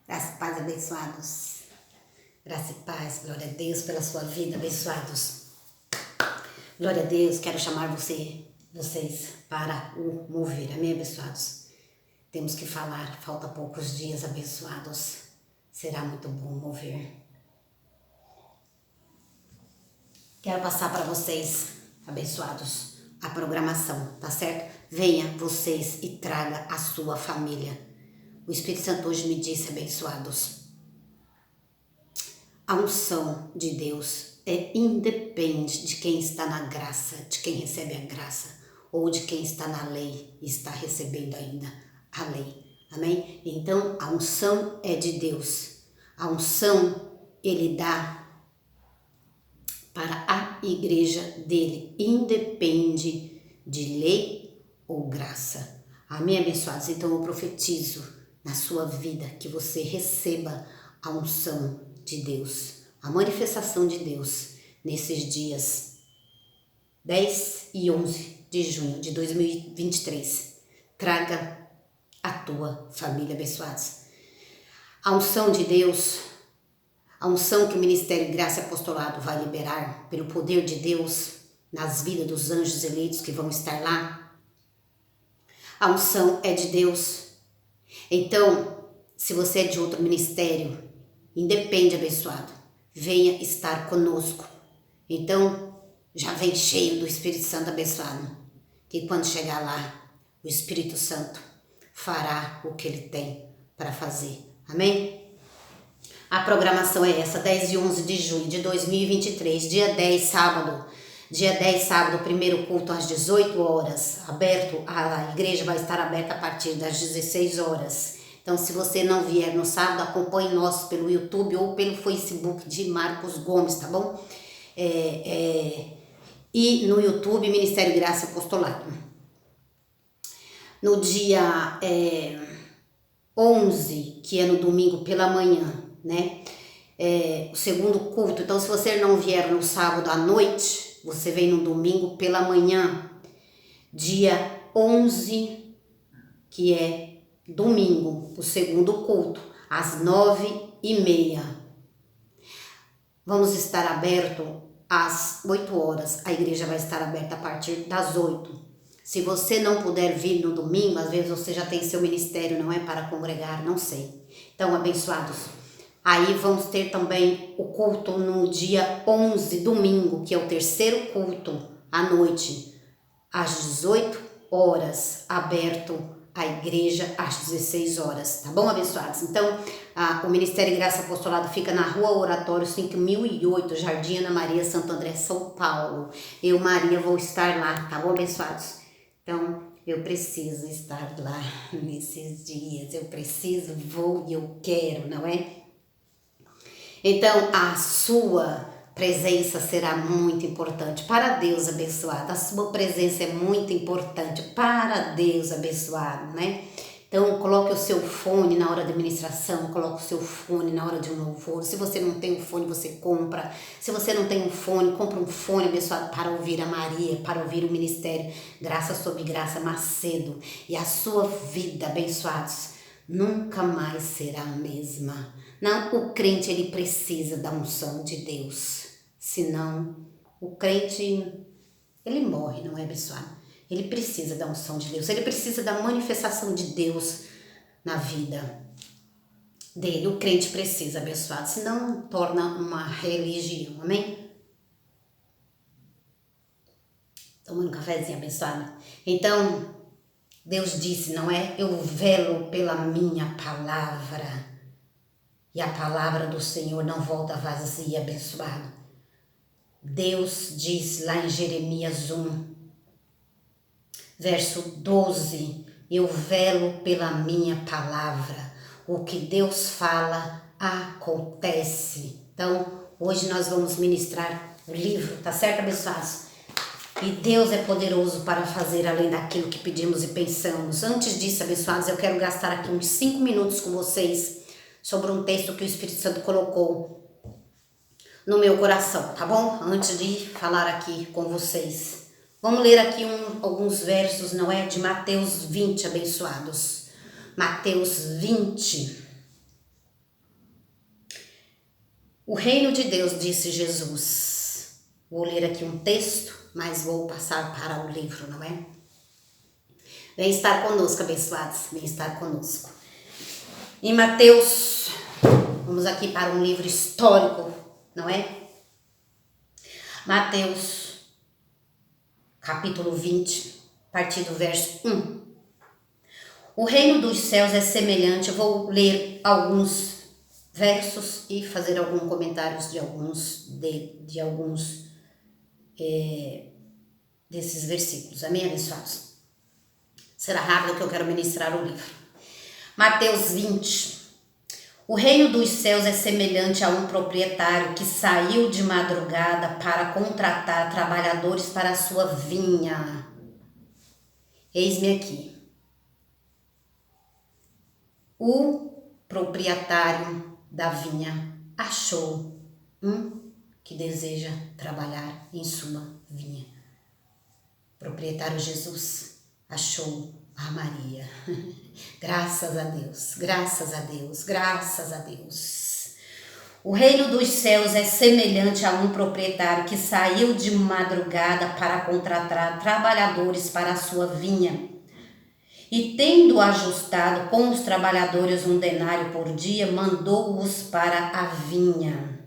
Graça e paz, abençoados. Graça e paz, glória a Deus pela sua vida, abençoados. Glória a Deus, quero chamar vocês para o mover, amém, abençoados? Temos que falar, falta poucos dias, abençoados. Será muito bom mover. Quero passar para vocês, abençoados, a programação, tá certo? Venha vocês e traga a sua família. O Espírito Santo hoje me disse, abençoados, a unção de Deus independe de quem está na graça, de quem recebe a graça, ou de quem está na lei e está recebendo ainda a lei. Amém? Então, a unção é de Deus. A unção Ele dá para a igreja dele, independe de lei ou graça. Amém, abençoados? Então, eu profetizo na sua vida que você receba a unção de Deus, a manifestação de Deus nesses dias 10 e 11 de junho de 2023. Traga a tua família, abençoados. A unção de Deus, a unção que o Ministério Graça e Apostolado vai liberar pelo poder de Deus nas vidas dos anjos eleitos que vão estar lá. A unção é de Deus. Então, se você é de outro ministério, independe, abençoado, venha estar conosco. Então, já vem cheio do Espírito Santo, abençoado, que quando chegar lá, o Espírito Santo fará o que ele tem para fazer. Amém? A programação é essa, 10 e 11 de junho de 2023, dia 10, sábado. Dia 10, sábado, primeiro culto às 18 horas, aberto, a igreja vai estar aberta a partir das 16 horas. Então, se você não vier no sábado, acompanhe nós pelo YouTube ou pelo Facebook de Marcos Gomes, tá bom? E no YouTube, Ministério Graça e Apostolado. No dia 11, que é no domingo pela manhã, né? O segundo culto. Então, se você não vier no sábado à noite, você vem no domingo pela manhã, dia 11, que é domingo, o segundo culto, às 9h30. Vamos estar aberto às 8 horas, a igreja vai estar aberta a partir das 8. Se você não puder vir no domingo, às vezes você já tem seu ministério, não é para congregar, não sei. Então, abençoados, aí vamos ter também o culto no dia 11, domingo, que é o terceiro culto, à noite, às 18 horas, aberto a igreja às 16 horas, tá bom, abençoados? Então, o Ministério Graça Apostolado fica na Rua Oratório 5008, Jardim Ana Maria, Santo André, São Paulo. Eu, Maria, vou estar lá, tá bom, abençoados? Então, eu preciso estar lá nesses dias, eu preciso, vou e eu quero, não é? Então, a sua presença será muito importante para Deus, abençoado. A sua presença é muito importante para Deus, abençoado, né? Então, coloque o seu fone na hora da ministração, coloque o seu fone na hora de um louvor. Se você não tem um fone, você compra. Se você não tem um fone, compra um fone, abençoado, para ouvir a Maria, para ouvir o ministério Graça sobre Graça Macedo. E a sua vida, abençoados, nunca mais será a mesma. Não, o crente, ele precisa da unção de Deus. Senão, o crente, ele morre, não é, abençoado? Ele precisa da unção de Deus. Ele precisa da manifestação de Deus na vida dele. O crente precisa, abençoado. Senão, torna uma religião, amém? Tomando um cafezinho, abençoado. Então, Deus disse, não é? Eu velo pela minha palavra. E a palavra do Senhor não volta vazia, abençoado. Deus diz lá em Jeremias 1, verso 12, eu velo pela minha palavra. O que Deus fala acontece. Então, hoje nós vamos ministrar o livro, tá certo, abençoados? E Deus é poderoso para fazer além daquilo que pedimos e pensamos. Antes disso, abençoados, eu quero gastar aqui uns 5 minutos com vocês sobre um texto que o Espírito Santo colocou no meu coração, tá bom? Antes de falar aqui com vocês. Vamos ler aqui alguns versos, não é? De Mateus 20, abençoados. Mateus 20. O reino de Deus, disse Jesus. Vou ler aqui um texto, mas vou passar para o livro, não é? Vem estar conosco, abençoados, vem estar conosco. Em Mateus, vamos aqui para um livro histórico, não é? Mateus, capítulo 20, a partir do verso 1. O reino dos céus é semelhante, eu vou ler alguns versos e fazer alguns comentários de alguns desses versículos. Amém, abençoados? Será rápido que eu quero ministrar o livro. Mateus 20. O reino dos céus é semelhante a um proprietário que saiu de madrugada para contratar trabalhadores para a sua vinha. Eis-me aqui. O proprietário da vinha achou um que deseja trabalhar em sua vinha. O proprietário Jesus achou a Maria. Graças a Deus, graças a Deus, graças a Deus. O reino dos céus é semelhante a um proprietário que saiu de madrugada para contratar trabalhadores para a sua vinha. E tendo ajustado com os trabalhadores um denário por dia, mandou-os para a vinha.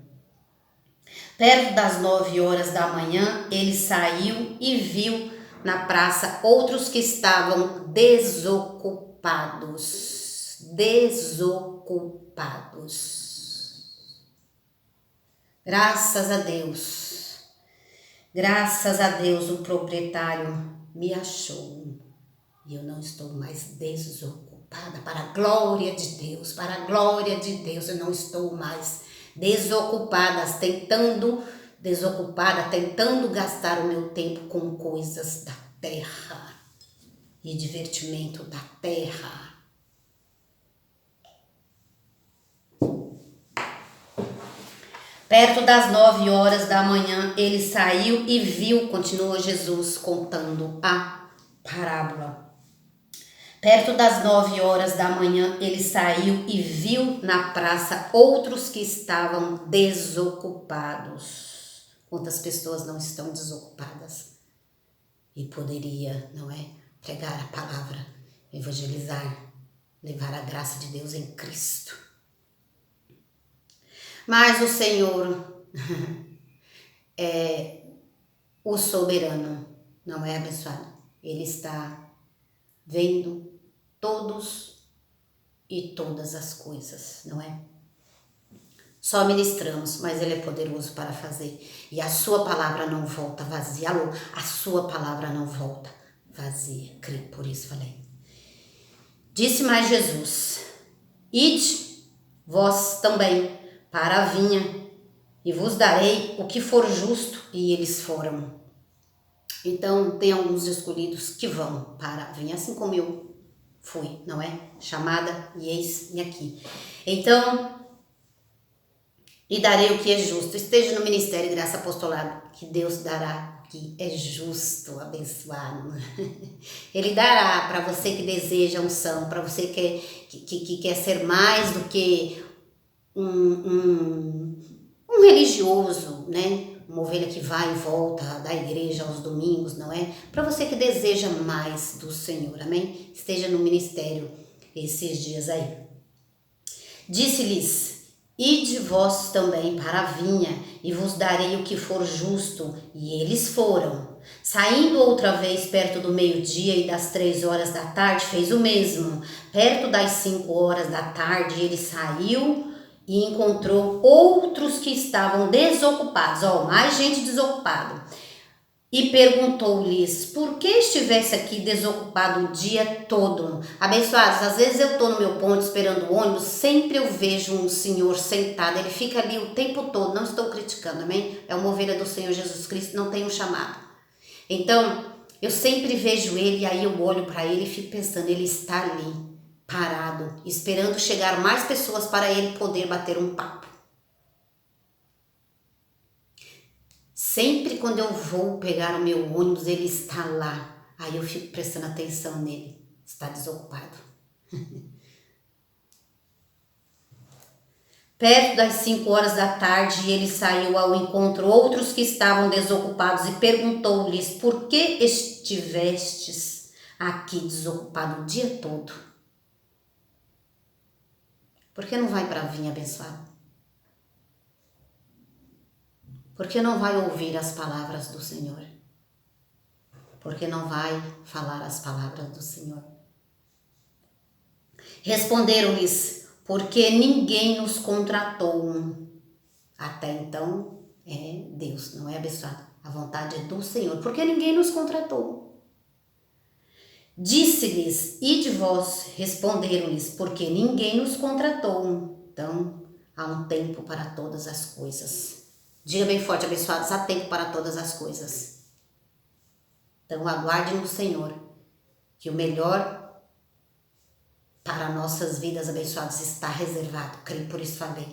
Perto das 9 horas da manhã, ele saiu e viu na praça outros que estavam desocupados. Graças a Deus. Graças a Deus o proprietário me achou. E eu não estou mais desocupada, para a glória de Deus, para a glória de Deus, eu não estou mais tentando gastar o meu tempo com coisas da terra e divertimento da terra. Perto das 9 horas da manhã, ele saiu e viu, continua Jesus contando a parábola. Perto das 9 horas da manhã, ele saiu e viu na praça outros que estavam desocupados. Quantas pessoas não estão desocupadas? E poderia, não é? Pregar a palavra, evangelizar, levar a graça de Deus em Cristo. Mas o Senhor é o soberano, não é, abençoado? Ele está vendo todos e todas as coisas, não é? Só ministramos, mas Ele é poderoso para fazer. E a sua palavra não volta vazia. Alô, a sua palavra não volta vazia. Creio, por isso falei. Disse mais Jesus: ide vós também para a vinha, e vos darei o que for justo. E eles foram. Então, tem alguns escolhidos que vão para a vinha, assim como eu fui, não é? Chamada, e eis-me aqui. Então, e darei o que é justo. Esteja no Ministério Graça Apostolado, que Deus dará o que é justo, abençoado. Ele dará para você que deseja unção, para você que quer ser mais do que um religioso, né? Uma ovelha que vai e volta da igreja aos domingos, não é? Para você que deseja mais do Senhor, amém? Esteja no ministério esses dias aí. Disse-lhes: ide vós também para a vinha, e vos darei o que for justo. E eles foram. Saindo outra vez perto do meio-dia e das 3 horas da tarde, fez o mesmo. Perto das 5 horas da tarde, ele saiu e encontrou outros que estavam desocupados, mais gente desocupada. E perguntou-lhes: por que estivesse aqui desocupado o dia todo? Abençoados, às vezes eu estou no meu ponto esperando o ônibus, sempre eu vejo um senhor sentado, ele fica ali o tempo todo, não estou criticando, amém? É uma ovelha do Senhor Jesus Cristo, não tem um chamado. Então, eu sempre vejo ele e aí eu olho para ele e fico pensando, ele está ali, parado, esperando chegar mais pessoas para ele poder bater um papo. Sempre quando eu vou pegar o meu ônibus, ele está lá. Aí eu fico prestando atenção nele. Está desocupado. Perto das 5 horas da tarde, ele saiu ao encontro outros que estavam desocupados e perguntou-lhes: por que estivestes aqui desocupado o dia todo? Por que não vai para a vinha abençoada? Por que não vai ouvir as palavras do Senhor? Por que não vai falar as palavras do Senhor? Responderam-lhes: porque ninguém nos contratou. Até então é Deus, não é abençoado. A vontade é do Senhor, porque ninguém nos contratou. Disse-lhes: ide vós. Responderam-lhes: porque ninguém nos contratou. Então há um tempo para todas as coisas. Diga bem forte, abençoados, há tempo para todas as coisas. Então aguarde no Senhor, que o melhor para nossas vidas abençoadas está reservado. Creio, por isso falei.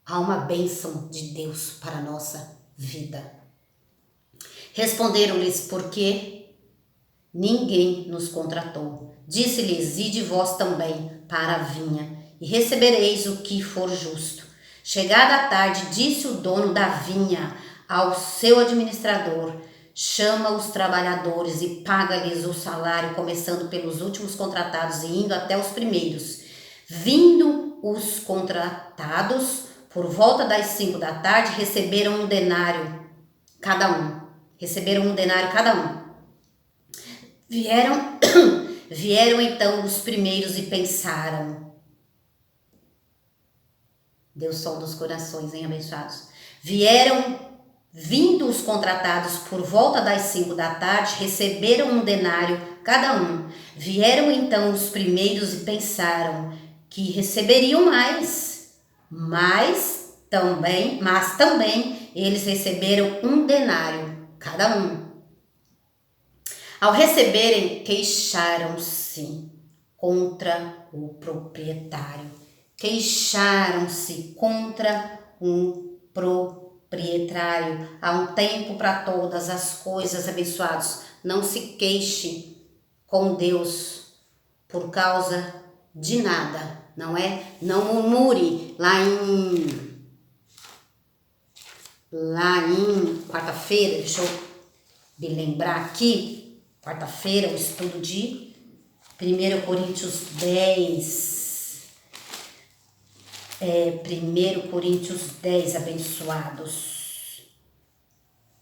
Há uma bênção de Deus para a nossa vida. Responderam-lhes: porque ninguém nos contratou. Disse-lhes: ide vós também para a vinha, e recebereis o que for justo. Chegada a tarde, disse o dono da vinha ao seu administrador: chama os trabalhadores e paga-lhes o salário, começando pelos últimos contratados e indo até os primeiros. Vindo os contratados, por volta das 5 da tarde, receberam um denário cada um. Vieram então os primeiros e pensaram. Deus som dos corações, hein, abençoados? Vindo os contratados por volta das 5 da tarde, receberam um denário cada um. Vieram então os primeiros e pensaram que receberiam mais, mas também eles receberam um denário cada um. Ao receberem, queixaram-se contra o proprietário. Queixaram-se contra um proprietário. Há um tempo para todas as coisas, abençoados. Não se queixe com Deus por causa de nada, não é? Não murmure. Lá em quarta-feira, deixa eu me lembrar aqui, quarta-feira, o estudo de 1 Coríntios 10. 1 Coríntios 10, abençoados.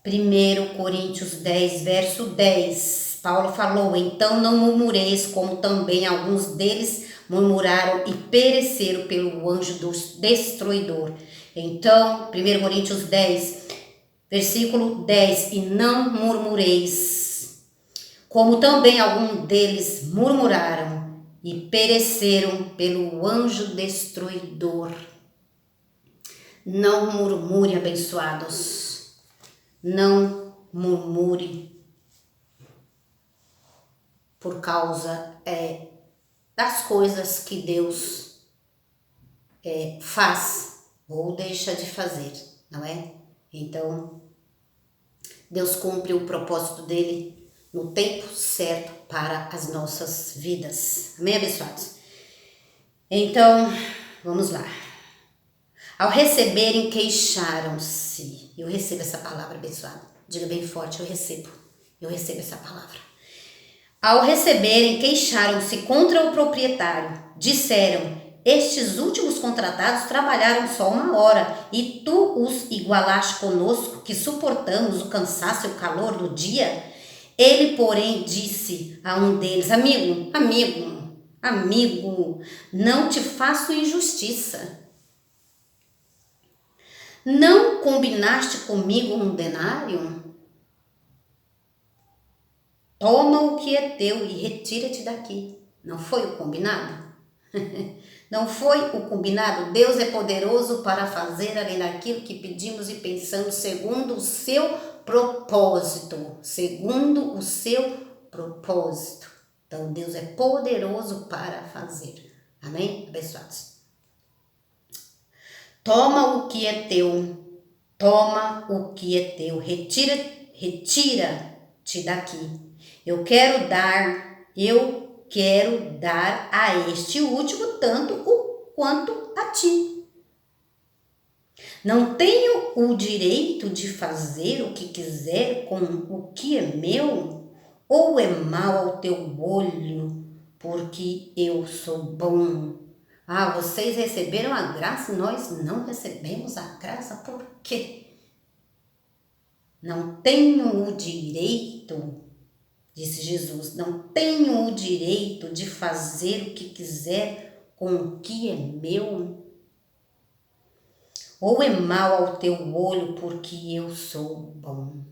1 Coríntios 10, verso 10. Paulo falou: então não murmureis, como também alguns deles murmuraram e pereceram pelo anjo do destruidor. Então, 1 Coríntios 10, versículo 10. E não murmureis, como também alguns deles murmuraram e pereceram pelo anjo destruidor. Não murmure, abençoados. Não murmure por causa das coisas que Deus faz ou deixa de fazer, não é? Então, Deus cumpre o propósito dele no tempo certo para as nossas vidas. Amém, abençoados? Então, vamos lá. Ao receberem, queixaram-se. Eu recebo essa palavra, abençoada. Diga bem forte: eu recebo essa palavra. Ao receberem, queixaram-se contra o proprietário. Disseram: estes últimos contratados trabalharam só 1 hora e tu os igualaste conosco, que suportamos o cansaço e o calor do dia? Ele, porém, disse a um deles: amigo, não te faço injustiça. Não combinaste comigo um denário? Toma o que é teu e retira-te daqui. Não foi o combinado? Não foi o combinado? Deus é poderoso para fazer além daquilo que pedimos e pensamos, segundo o seu propósito. Segundo o seu propósito. Então, Deus é poderoso para fazer. Amém? Abençoados. Toma o que é teu. Toma o que é teu. Retira-te daqui. Eu quero dar a este último tanto quanto a ti. Não tenho o direito de fazer o que quiser com o que é meu? Ou é mal ao teu olho, porque eu sou bom? Ah, vocês receberam a graça, nós não recebemos a graça, por quê? Não tenho o direito, disse Jesus, não tenho o direito de fazer o que quiser com o que é meu? Ou é mal ao teu olho, porque eu sou bom?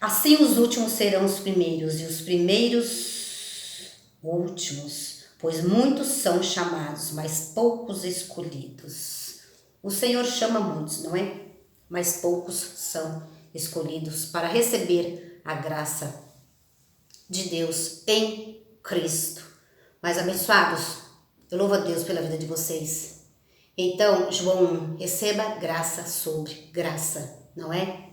Assim os últimos serão os primeiros, e os primeiros últimos, pois muitos são chamados, mas poucos escolhidos. O Senhor chama muitos, não é? Mas poucos são escolhidos para receber a graça de Deus em Cristo. Mas abençoados, eu louvo a Deus pela vida de vocês. Então, João 1, receba graça sobre graça, não é?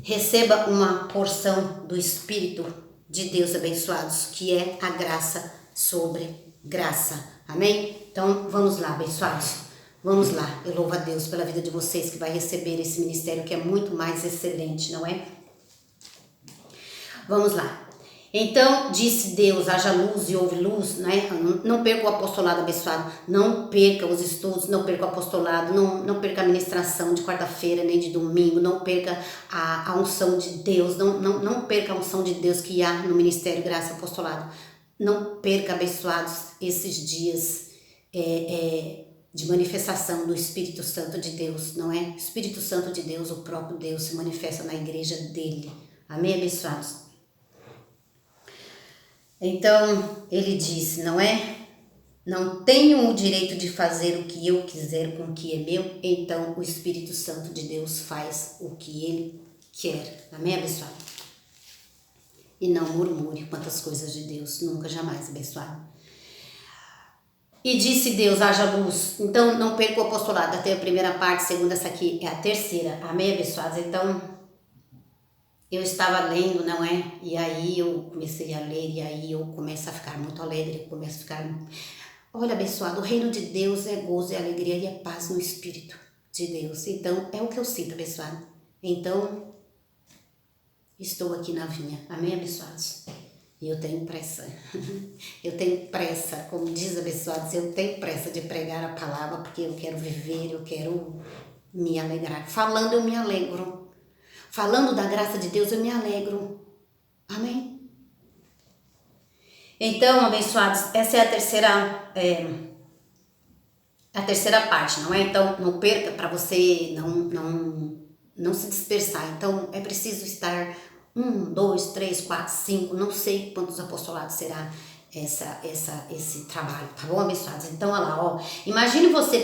Receba uma porção do Espírito de Deus, abençoados, que é a graça sobre graça. Amém? Então, vamos lá, abençoados. Vamos lá. Eu louvo a Deus pela vida de vocês que vai receber esse ministério que é muito mais excelente, não é? Vamos lá. Então, disse Deus, haja luz e houve luz, né? Não perca o apostolado, abençoado, não perca os estudos, não perca o apostolado, não perca a ministração de quarta-feira nem de domingo, não perca a unção de Deus, não perca a unção de Deus que há no Ministério Graça e Apostolado. Não perca, abençoados, esses dias de manifestação do Espírito Santo de Deus, não é? O Espírito Santo de Deus, o próprio Deus, se manifesta na igreja dele. Amém, abençoados? Então, ele disse, não é? Não tenho o direito de fazer o que eu quiser com o que é meu, então o Espírito Santo de Deus faz o que ele quer. Amém, abençoado? E não murmure quantas coisas de Deus, nunca, jamais, abençoado. E disse Deus, haja luz. Então, não perca o apostolado, até a primeira parte, segunda, essa aqui é a terceira. Amém, abençoados? Então, eu estava lendo, não é? E aí eu comecei a ler, e aí eu começo a ficar muito alegre, eu começo a ficar... Olha, abençoado, o reino de Deus é gozo, é alegria e é paz no Espírito de Deus. Então, é o que eu sinto, abençoado. Então, estou aqui na vinha. Amém, abençoados? E eu tenho pressa. Eu tenho pressa, como diz abençoados, eu tenho pressa de pregar a palavra, porque eu quero viver, eu quero me alegrar. Falando, eu me alegro. Falando da graça de Deus, eu me alegro. Amém? Então, abençoados, essa é a terceira parte, não é? Então, não perca para você não se dispersar. Então, é preciso estar 1, 2, 3, 4, 5, não sei quantos apostolados será esse trabalho, tá bom, abençoados? Então, olha lá, ó, imagine você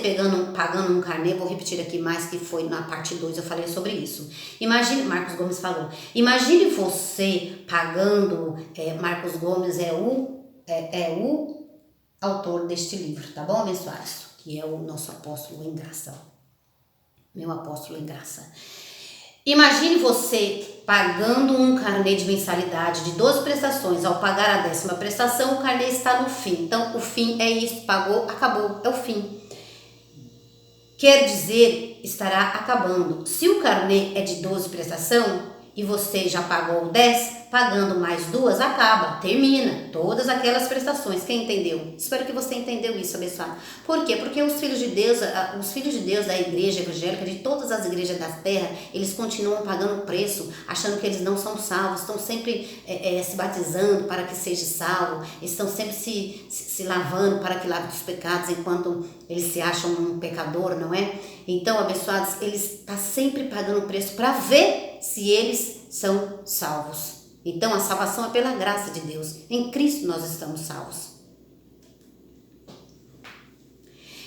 pagando um carnê, vou repetir aqui mais que foi na parte 2, eu falei sobre isso. Imagine, Marcos Gomes falou, imagine você pagando, Marcos Gomes é o autor deste livro, tá bom, abençoados? Que é o nosso apóstolo em graça, meu apóstolo em graça. Imagine você pagando um carnê de mensalidade de 12 prestações. Ao pagar a 10ª prestação, o carnê está no fim. Então, o fim é isso, pagou, acabou, é o fim. Quer dizer, estará acabando. Se o carnê é de 12 prestação e você já pagou 10, pagando mais 2, acaba, termina todas aquelas prestações. Quem entendeu? Espero que você entendeu isso, abençoado. Por quê? Porque os filhos de Deus da igreja evangélica, de todas as igrejas da terra, eles continuam pagando o preço, achando que eles não são salvos, estão sempre se batizando para que seja salvo, estão sempre se lavando para que lave dos pecados, enquanto eles se acham um pecador, não é? Então, abençoados, eles estão sempre pagando o preço para ver se eles são salvos. Então, a salvação é pela graça de Deus. Em Cristo nós estamos salvos.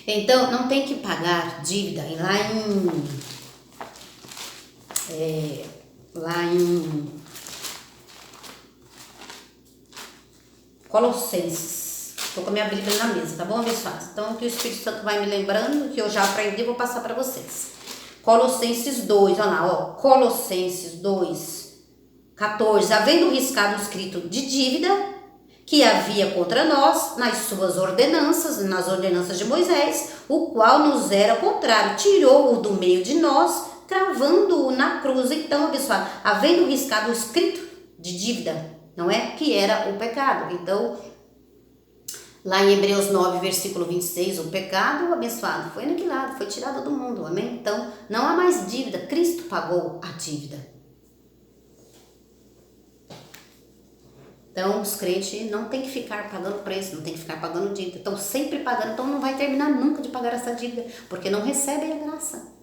Então, não tem que pagar dívida. Lá em Colossenses. Estou com a minha Bíblia na mesa, tá bom, abençoados? Então, que o Espírito Santo vai me lembrando, que eu já aprendi, vou passar para vocês. Colossenses 2, olha lá, ó. Colossenses 2, 14. Havendo riscado o escrito de dívida, que havia contra nós nas suas ordenanças, nas ordenanças de Moisés, o qual nos era contrário, tirou-o do meio de nós, cravando-o na cruz. Então, abençoado, havendo riscado o escrito de dívida, não é? Que era o pecado. Então, lá em Hebreus 9, versículo 26, o pecado, abençoado, foi aniquilado, foi tirado do mundo, amém? Então, não há mais dívida, Cristo pagou a dívida. Então, os crentes não tem que ficar pagando preço, não tem que ficar pagando dívida. Estão sempre pagando, então não vai terminar nunca de pagar essa dívida, porque não recebem a graça.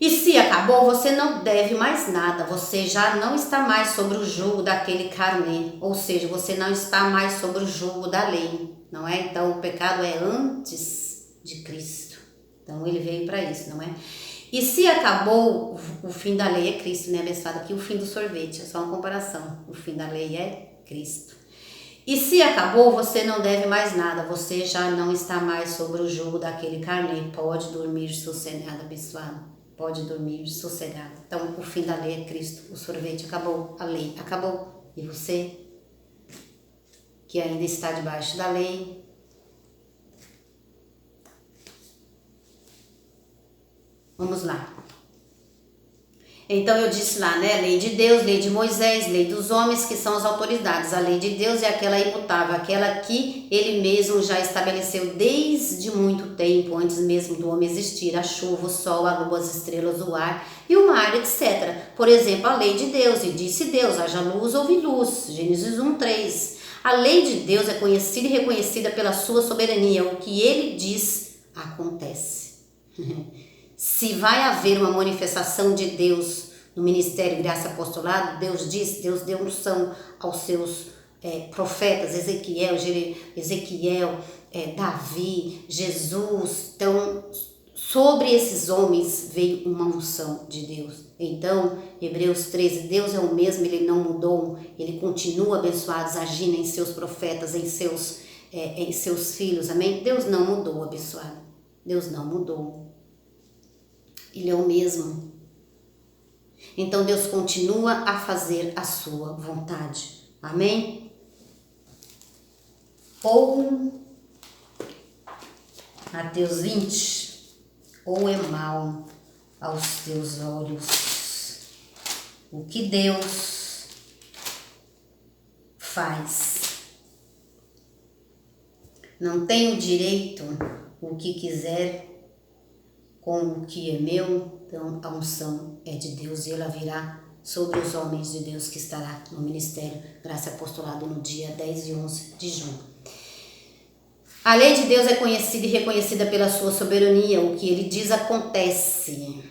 E se acabou, você não deve mais nada, você já não está mais sobre o jugo daquele carnê, ou seja, você não está mais sobre o jugo da lei, não é? Então, o pecado é antes de Cristo. Então, ele veio para isso, não é? E se acabou, o fim da lei é Cristo, né, abençoado? Aqui o fim do sorvete, é só uma comparação. O fim da lei é Cristo. E se acabou, você não deve mais nada, você já não está mais sobre o jugo daquele carnê. Pode dormir sossegado, abençoado. Pode dormir sossegado. Então, o fim da lei é Cristo. O sorvete acabou, a lei acabou. E você, que ainda está debaixo da lei, vamos lá. Então eu disse lá, né? Lei de Deus, lei de Moisés, lei dos homens, que são as autoridades. A lei de Deus é aquela imutável, aquela que ele mesmo já estabeleceu desde muito tempo, antes mesmo do homem existir. A chuva, o sol, a lua, as estrelas, o ar e o mar, etc. Por exemplo, a lei de Deus, e disse Deus, haja luz, houve luz. Gênesis 1:3. A lei de Deus é conhecida e reconhecida pela sua soberania. O que ele diz, acontece. Se vai haver uma manifestação de Deus no ministério Graça e Apostolado, Deus diz, Deus deu unção aos seus profetas, Ezequiel, Davi, Jesus. Então, sobre esses homens veio uma unção de Deus. Então, Hebreus 13, Deus é o mesmo, ele não mudou, ele continua abençoado, agindo em seus profetas, em seus filhos, amém? Deus não mudou, abençoado. Deus não mudou. Ele é o mesmo. Então Deus continua a fazer a sua vontade. Amém? Ou Mateus 20, ou é mal aos teus olhos o que Deus faz. Não tenho direito o que quiser com o que é meu. Então a unção é de Deus e ela virá sobre os homens de Deus que estará no ministério Graça e Apostolado no dia 10 e 11 de junho. A lei de Deus é conhecida e reconhecida pela sua soberania. O que ele diz acontece.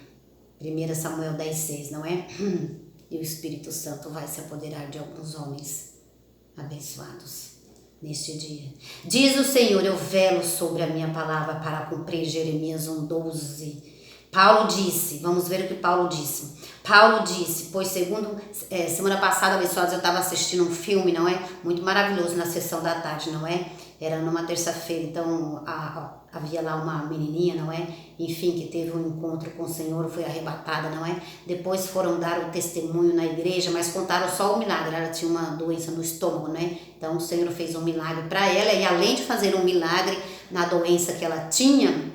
1 Samuel 10:6, não é? E o Espírito Santo vai se apoderar de alguns homens abençoados neste dia. Diz o Senhor, eu velo sobre a minha palavra para cumprir. Jeremias 1:12. Paulo disse, vamos ver o que Paulo disse. Paulo disse, pois semana passada, abençoados, eu estava assistindo um filme, não é? Muito maravilhoso na sessão da tarde, não é? Era numa terça-feira, então havia lá uma menininha, não é? Enfim, que teve um encontro com o Senhor, foi arrebatada, não é? Depois foram dar o testemunho na igreja, mas contaram só o milagre. Ela tinha uma doença no estômago, né? Então o Senhor fez um milagre para ela e além de fazer um milagre na doença que ela tinha,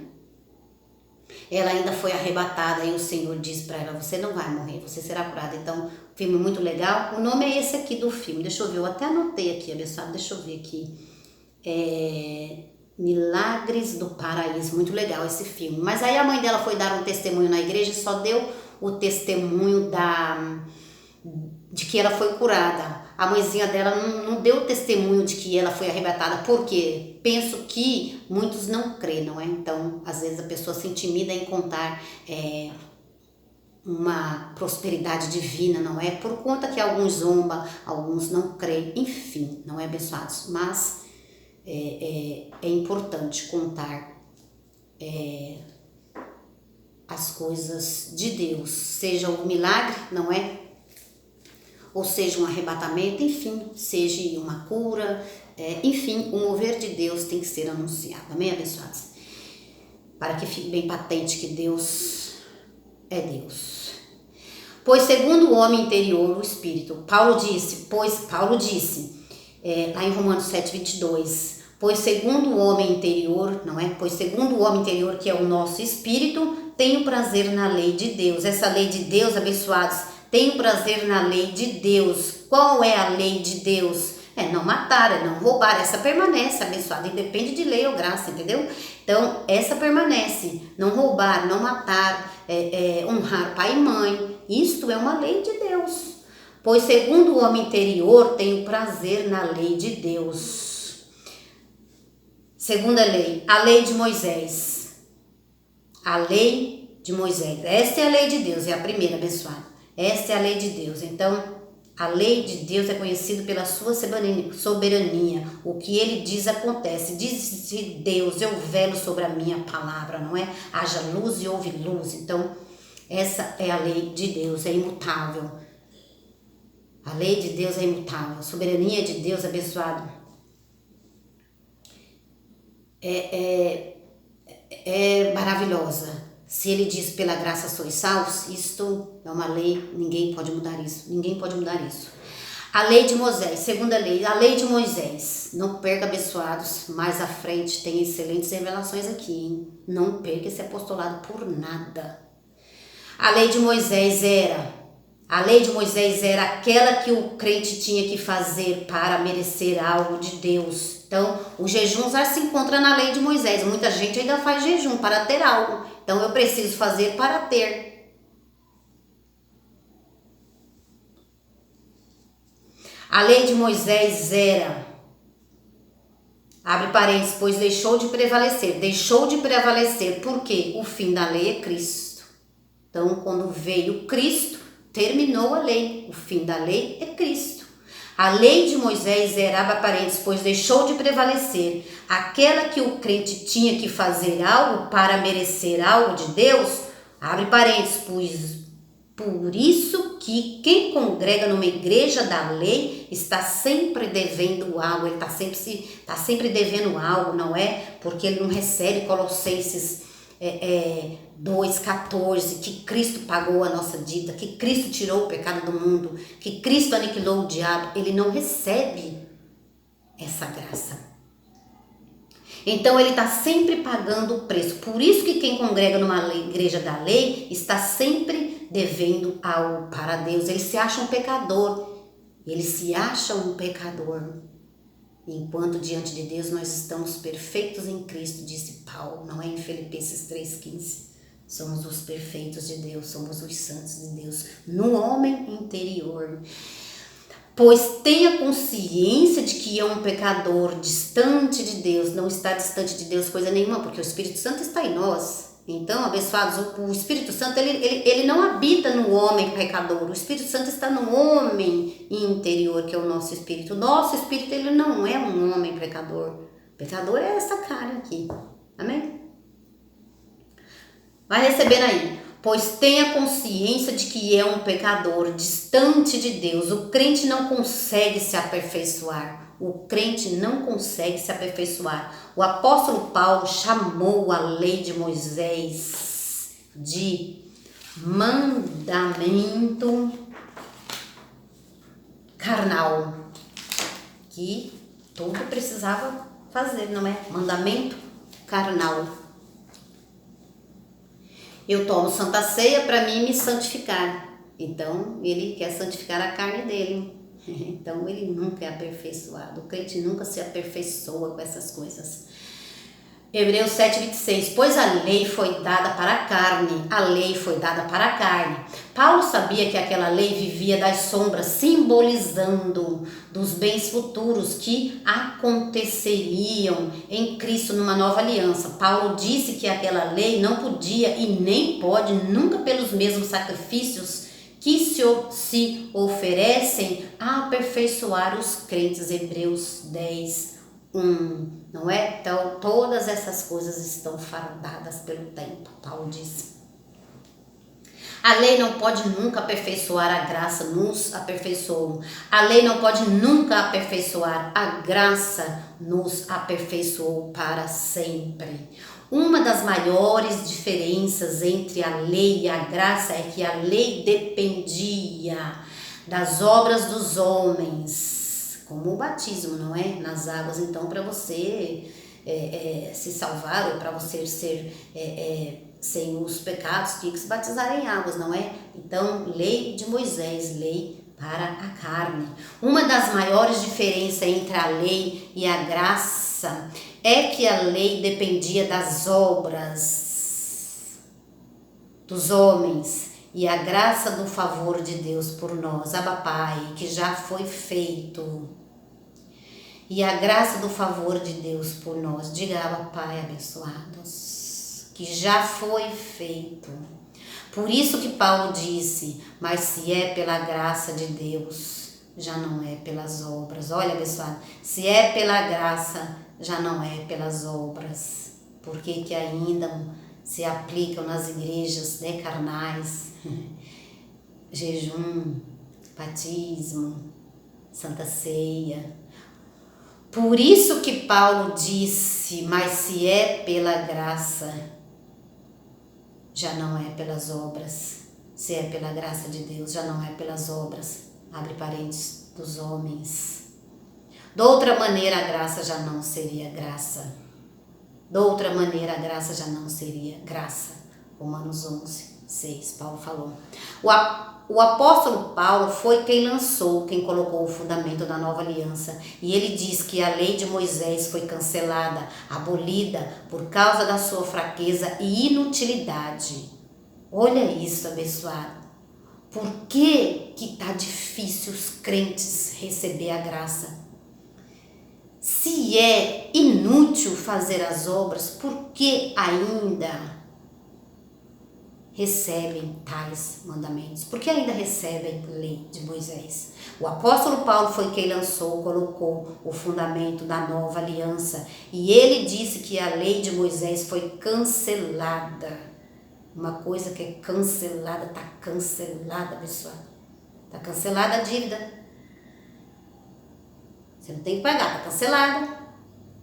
ela ainda foi arrebatada e o Senhor disse para ela, você não vai morrer, você será curada. Então, filme muito legal. O nome é esse aqui do filme, deixa eu ver, eu até anotei aqui, abençoado, deixa eu ver aqui. Milagres do Paraíso, muito legal esse filme. Mas aí a mãe dela foi dar um testemunho na igreja e só deu o testemunho de que ela foi curada. A mãezinha dela não deu testemunho de que ela foi arrebatada, porque penso que muitos não creem, não é? Então, às vezes a pessoa se intimida em contar uma prosperidade divina, não é? Por conta que alguns zombam, alguns não creem, enfim, não é, abençoados? Mas é importante contar as coisas de Deus, seja um milagre, não é? Ou seja um arrebatamento, enfim, seja uma cura, enfim, o mover de Deus tem que ser anunciado, amém, abençoados? Para que fique bem patente que Deus é Deus. Pois segundo o homem interior, o Espírito. Paulo disse, lá em Romanos 7:22, pois segundo o homem interior, não é? Pois segundo o homem interior, que é o nosso espírito, tenho prazer na lei de Deus. Essa lei de Deus, abençoados, tenho prazer na lei de Deus. Qual é a lei de Deus? É não matar, é não roubar. Essa permanece, abençoado, independe de lei ou graça, entendeu? Então, essa permanece. Não roubar, não matar, honrar pai e mãe. Isto é uma lei de Deus. Pois segundo o homem interior, tenho prazer na lei de Deus. Segunda lei, a lei de Moisés. A lei de Moisés. Esta é a lei de Deus, é a primeira, abençoada. Esta é a lei de Deus. Então, a lei de Deus é conhecida pela sua soberania. O que ele diz acontece. Diz Deus, eu velo sobre a minha palavra, não é? Haja luz e houve luz. Então, essa é a lei de Deus, é imutável. A lei de Deus é imutável. A soberania de Deus, abençoado, é maravilhosa. Se ele diz pela graça sois salvos, isto é uma lei, ninguém pode mudar isso. Ninguém pode mudar isso. A lei de Moisés, segunda lei, a lei de Moisés. Não perca, abençoados, mais à frente tem excelentes revelações aqui, hein? Não perca esse apostolado por nada. A lei de Moisés era aquela que o crente tinha que fazer para merecer algo de Deus. Então, o jejum já se encontra na lei de Moisés. Muita gente ainda faz jejum para ter algo. Então, eu preciso fazer para ter. A lei de Moisés era, abre parênteses, pois deixou de prevalecer. Deixou de prevalecer porque o fim da lei é Cristo. Então, quando veio Cristo, terminou a lei. O fim da lei é Cristo. A lei de Moisés era, abre parênteses, pois deixou de prevalecer. Aquela que o crente tinha que fazer algo para merecer algo de Deus, abre parênteses, pois por isso que quem congrega numa igreja da lei está sempre devendo algo. Ele está sempre devendo algo, não é? Porque ele não recebe Colossenses 2,14, que Cristo pagou a nossa dívida, que Cristo tirou o pecado do mundo, que Cristo aniquilou o diabo. Ele não recebe essa graça. Então ele está sempre pagando o preço. Por isso que quem congrega numa igreja da lei está sempre devendo algo para Deus. Ele se acha um pecador. Ele se acha um pecador. Enquanto diante de Deus nós estamos perfeitos em Cristo, disse Paulo, não é em Filipenses 3,15. Somos os perfeitos de Deus, somos os santos de Deus, no homem interior. Pois tenha consciência de que é um pecador distante de Deus. Não está distante de Deus coisa nenhuma, porque o Espírito Santo está em nós. Então, abençoados, o Espírito Santo, ele não habita no homem pecador. O Espírito Santo está no homem interior, que é o nosso espírito. O nosso espírito, ele não é um homem pecador. Pecador é essa carne aqui. Amém? Vai recebendo aí. Pois tenha consciência de que é um pecador distante de Deus. O crente não consegue se aperfeiçoar. O crente não consegue se aperfeiçoar. O apóstolo Paulo chamou a lei de Moisés de mandamento carnal, que todo precisava fazer, não é? Mandamento carnal. Eu tomo Santa Ceia para mim me santificar. Então, ele quer santificar a carne dele. Então, ele nunca é aperfeiçoado. O crente nunca se aperfeiçoa com essas coisas. Hebreus 7,26. Pois a lei foi dada para a carne. A lei foi dada para a carne. Paulo sabia que aquela lei vivia das sombras, simbolizando dos bens futuros que aconteceriam em Cristo numa nova aliança. Paulo disse que aquela lei não podia e nem pode, nunca pelos mesmos sacrifícios que se oferecem a aperfeiçoar os crentes. Hebreus 10:1, não é? Então, todas essas coisas estão fardadas pelo tempo, Paulo disse. A lei não pode nunca aperfeiçoar, a graça nos aperfeiçoou. A lei não pode nunca aperfeiçoar, a graça nos aperfeiçoou para sempre. Uma das maiores diferenças entre a lei e a graça é que a lei dependia das obras dos homens, como o batismo, não é? Nas águas. Então, para você se salvar ou para você ser sem os pecados, tinha que se batizar em águas, não é? Então, lei de Moisés, lei para a carne. Uma das maiores diferenças entre a lei e a graça é que a lei dependia das obras dos homens e a graça do favor de Deus por nós, Abba Pai, que já foi feito. E a graça do favor de Deus por nós, diga Abba Pai abençoados, que já foi feito. Por isso que Paulo disse, mas se é pela graça de Deus, já não é pelas obras. Olha, abençoado, se é pela graça, já não é pelas obras. Porque que ainda se aplicam nas igrejas carnais, jejum, batismo, Santa Ceia. Por isso que Paulo disse, mas se é pela graça, já não é pelas obras. Se é pela graça de Deus, já não é pelas obras. Abre parênteses, dos homens. De outra maneira, a graça já não seria graça. De outra maneira, a graça já não seria graça. Romanos 11, 6, Paulo falou. O apóstolo Paulo foi quem colocou o fundamento da nova aliança. E ele diz que a lei de Moisés foi cancelada, abolida, por causa da sua fraqueza e inutilidade. Olha isso, abençoado. Por que está difícil os crentes receber a graça? Se é inútil fazer as obras, por que ainda recebem tais mandamentos? Por que ainda recebem a lei de Moisés? O apóstolo Paulo foi quem colocou o fundamento da nova aliança. E ele disse que a lei de Moisés foi cancelada. Uma coisa que é cancelada, está cancelada, pessoal. Está cancelada a dívida. Você não tem que pagar, está cancelada.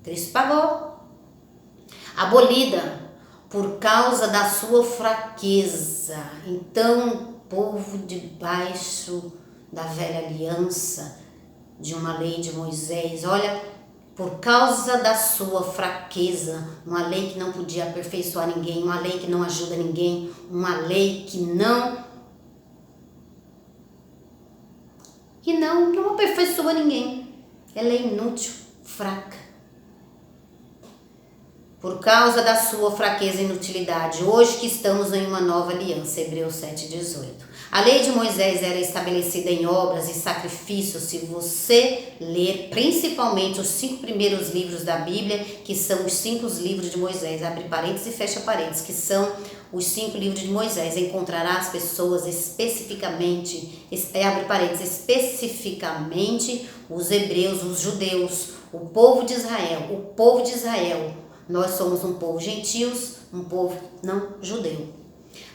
Cristo pagou. Abolida por causa da sua fraqueza. Então, o povo debaixo da velha aliança, de uma lei de Moisés, olha, por causa da sua fraqueza, uma lei que não podia aperfeiçoar ninguém, uma lei que não ajuda ninguém, uma lei que não aperfeiçoa ninguém. Ela é inútil, fraca. Por causa da sua fraqueza e inutilidade, hoje que estamos em uma nova aliança, Hebreus 7,18. A lei de Moisés era estabelecida em obras e sacrifícios. Se você ler principalmente os 5 primeiros livros da Bíblia, que são os 5 livros de Moisés, abre parênteses e fecha parênteses, que são os 5 livros de Moisés, encontrará as pessoas especificamente, abre parênteses, especificamente os hebreus, os judeus, o povo de Israel. Nós somos um povo gentios, um povo não judeu.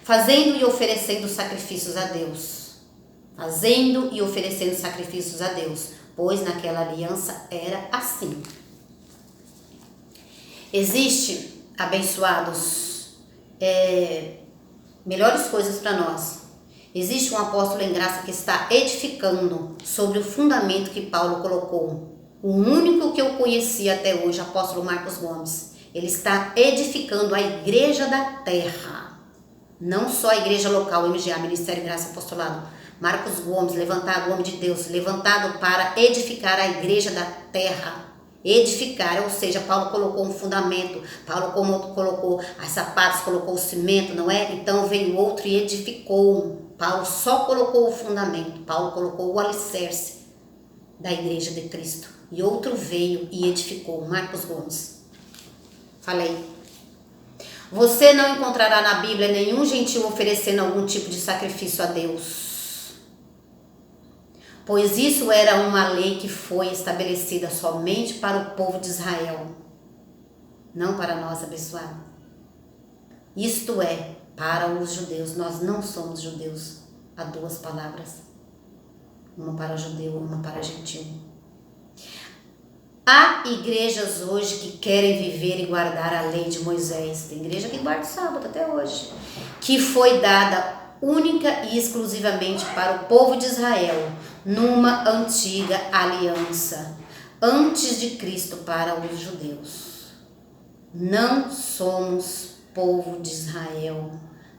Fazendo e oferecendo sacrifícios a Deus. Fazendo e oferecendo sacrifícios a Deus. Pois naquela aliança era assim. Existe, abençoados, melhores coisas para nós. Existe um apóstolo em graça que está edificando sobre o fundamento que Paulo colocou. O único que eu conheci até hoje, apóstolo Marcos Gomes. Ele está edificando a igreja da terra. Não só a igreja local, MGA, Ministério Graça Apostolado. Marcos Gomes, levantado, homem de Deus, levantado para edificar a igreja da terra. Edificar, ou seja, Paulo colocou um fundamento, Paulo colocou as sapatos, colocou o cimento, não é? Então veio outro e edificou. Paulo só colocou o fundamento, Paulo colocou o alicerce da igreja de Cristo. E outro veio e edificou, Marcos Gomes. Falei. Você não encontrará na Bíblia nenhum gentil oferecendo algum tipo de sacrifício a Deus. Pois isso era uma lei que foi estabelecida somente para o povo de Israel. Não para nós, abençoados. Isto é, para os judeus. Nós não somos judeus. Há 2 palavras. Uma para judeu, uma para gentil. Há igrejas hoje que querem viver e guardar a lei de Moisés. Tem igreja que guarda o sábado até hoje. Que foi dada única e exclusivamente para o povo de Israel, numa antiga aliança, antes de Cristo para os judeus. Não somos povo de Israel.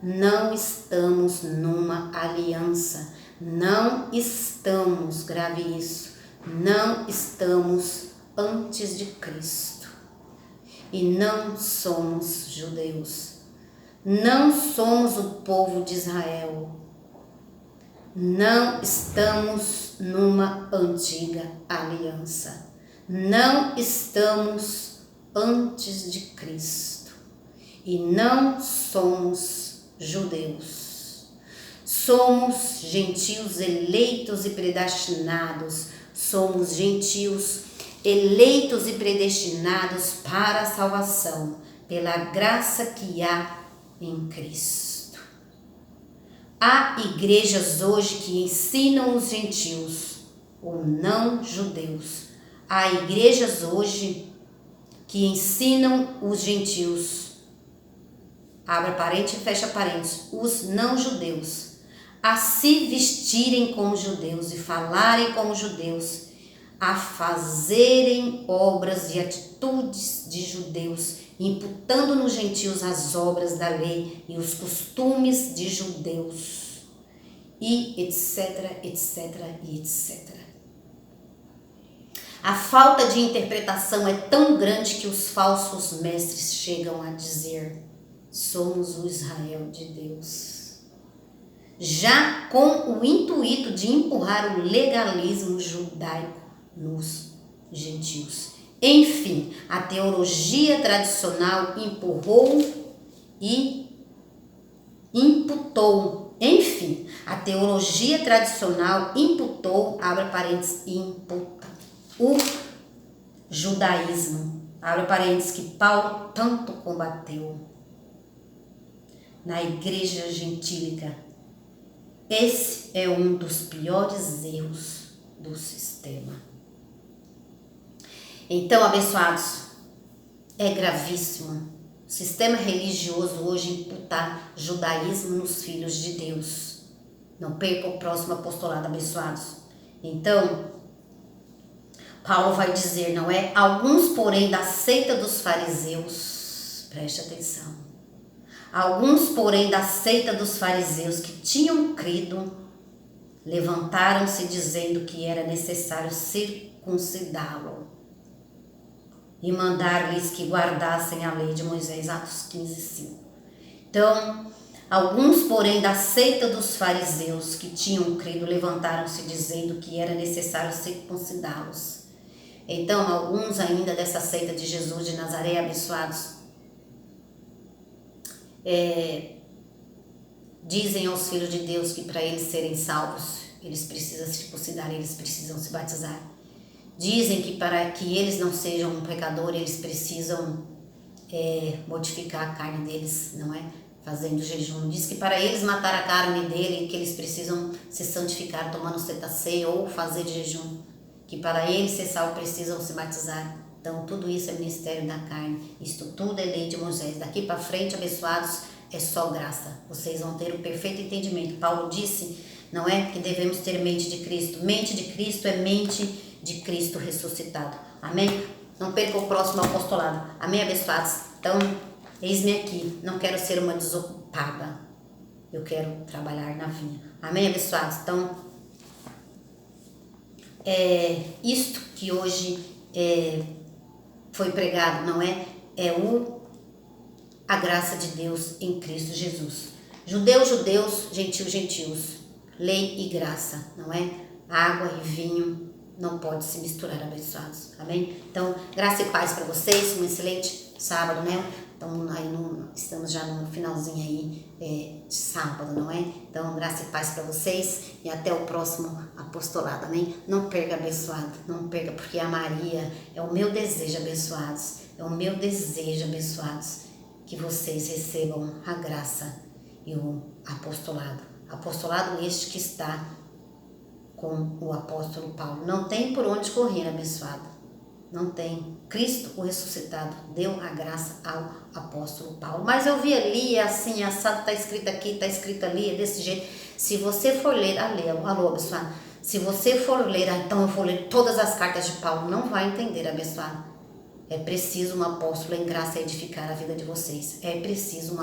Não estamos numa aliança. Não estamos, grave isso, não estamos antes de Cristo. E não somos judeus. Não somos o povo de Israel. Não estamos numa antiga aliança. Não estamos antes de Cristo. E não somos judeus. Somos gentios eleitos e predestinados. Somos gentios eleitos e predestinados para a salvação, pela graça que há em Cristo. Há igrejas hoje que ensinam os gentios, ou não judeus. Há igrejas hoje que ensinam os gentios, abre parênteses e fecha parênteses, os não judeus, a se vestirem como judeus e falarem como judeus, a fazerem obras e atitudes de judeus, imputando nos gentios as obras da lei e os costumes de judeus, e etc, etc, e etc. A falta de interpretação é tão grande que os falsos mestres chegam a dizer: somos o Israel de Deus, já com o intuito de empurrar o legalismo judaico nos gentios. Enfim, a teologia tradicional empurrou e imputou. Enfim, a teologia tradicional imputou, abre parênteses, imputa, o judaísmo, abre parênteses, que Paulo tanto combateu na igreja gentílica. Esse é um dos piores erros do sistema. Então, abençoados, é gravíssimo o sistema religioso hoje imputar judaísmo nos filhos de Deus. Não perca o próximo apostolado, abençoados. Então, Paulo vai dizer, não é? Alguns, porém, da seita dos fariseus, preste atenção. Alguns, porém, da seita dos fariseus que tinham crido, levantaram-se dizendo que era necessário circuncidá-lo e mandar-lhes que guardassem a lei de Moisés, Atos 15:5. Então, alguns, porém, da seita dos fariseus que tinham crido, levantaram-se dizendo que era necessário circuncidá-los. Então, alguns ainda dessa seita de Jesus de Nazaré, abençoados, dizem aos filhos de Deus que para eles serem salvos, eles precisam circuncidar, eles precisam se batizar. Dizem que para que eles não sejam um pecador, eles precisam modificar a carne deles, não é? Fazendo jejum. Diz que para eles matar a carne dele, que eles precisam se santificar tomando cetacê ou fazer jejum. Que para eles ser salvo precisam se batizar. Então tudo isso é ministério da carne. Isto tudo é lei de Moisés. Daqui para frente, abençoados, é só graça. Vocês vão ter o perfeito entendimento. Paulo disse, não é? Que devemos ter mente de Cristo. Mente de Cristo é mente de Cristo ressuscitado. Amém? Não perca o próximo apostolado. Amém, abençoados? Então, eis-me aqui. Não quero ser uma desocupada. Eu quero trabalhar na vinha. Amém, abençoados? Então, isto que hoje foi pregado, não é? A graça de Deus em Cristo Jesus. Judeus, judeus, gentios, gentios. Lei e graça, não é? Água e vinho não pode se misturar, abençoados. Amém? Então, graça e paz para vocês. Um excelente sábado, né? Então, aí estamos já no finalzinho aí de sábado, não é? Então, graça e paz para vocês e até o próximo apostolado, amém? Não perca, abençoado. Não perca, porque a Maria é o meu desejo, abençoados. É o meu desejo, abençoados, que vocês recebam a graça e o apostolado. Apostolado este que está com o apóstolo Paulo. Não tem por onde correr, abençoado. Não tem. Cristo, o ressuscitado, deu a graça ao apóstolo Paulo. Mas eu vi ali, assim, assado, está escrito aqui, está escrito ali, é desse jeito. Se você for ler, alô, abençoado. Se você for ler, então eu vou ler todas as cartas de Paulo. Não vai entender, abençoado. É preciso um apóstolo em graça edificar a vida de vocês. É preciso um